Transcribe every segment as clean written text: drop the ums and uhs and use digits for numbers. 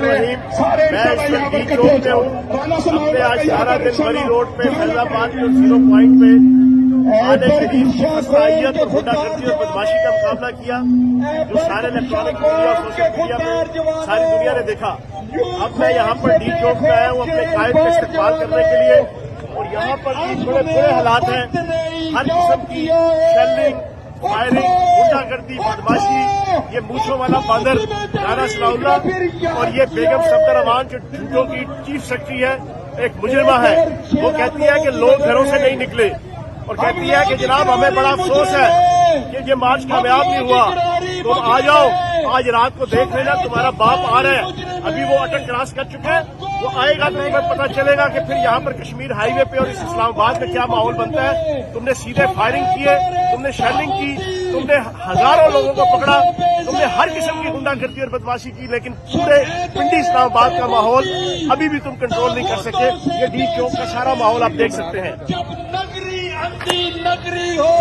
रहीम। मैं इस वक्त डी चौक में हूँ। हमने आज सारा दिन बड़ी रोड पे फैजाबाद के 0 पॉइंट पे आने शरीफ की फसाइयत और गुंडागर्दी और बदमाशी का मुकाबला किया, जो सारे इलेक्ट्रॉनिक मीडिया और सोशल मीडिया में सारी दुनिया ने देखा। अब मैं यहाँ पर डी चौक में आया हूँ अपने कायद का इस्तेमाल करने के लिए, और यहाँ पर भी थोड़े बुरे हालात हैं। हर किस्म की शेलिंग, फायरिंग, गुंडागर्दी, बदमाशी, ये मूछों वाला बांदर राना सनाउल्लाह और ये बेगम सफदर अमान जो झूठों की चीफ सेक्रेटरी है, एक मुजरिमा है। वो कहती है कि लोग घरों से नहीं निकले और कहती है कि जनाब हमें बड़ा अफसोस है कि ये मार्च कामयाब नहीं हुआ, तुम आ जाओ, आज रात को देख लेना तुम्हारा बाप आ रहा है। अभी वो अटक क्रॉस कर चुके हैं, वो आएगा तो तुम्हें पता चलेगा कि फिर यहाँ पर कश्मीर हाईवे पे और इस इस्लामाबाद में क्या माहौल बनता है। तुमने सीधे फायरिंग किए, तुमने शेलिंग की, तुमने हजारों लोगों को पकड़ा, तुमने हर किस्म की गुंडागर्दी और बदमाशी की, लेकिन पूरे पिंडी इस्लामाबाद का माहौल अभी भी तुम कंट्रोल नहीं कर सके। ये डी चौक का सारा माहौल आप देख सकते हैं। जब नगरी अंधी नगरी हो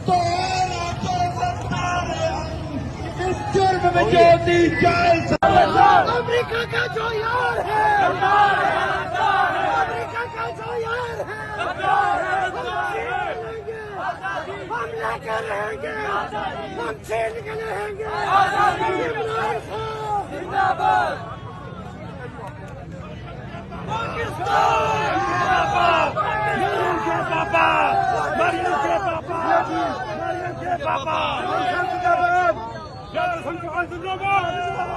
तो इस जुर्म में जो दी जाए। अमेरिका का जो यार है, अमेरिका का जो यार है, हम लेकर रहेंगे, हम छीन के रहेंगे। इमरान खान जिंदाबाद, पाकिस्तान जिंदाबाद, मरियम के पापा, मरियम के पापा, मरियम के पापा जिंदाबाद, जिंदाबाद।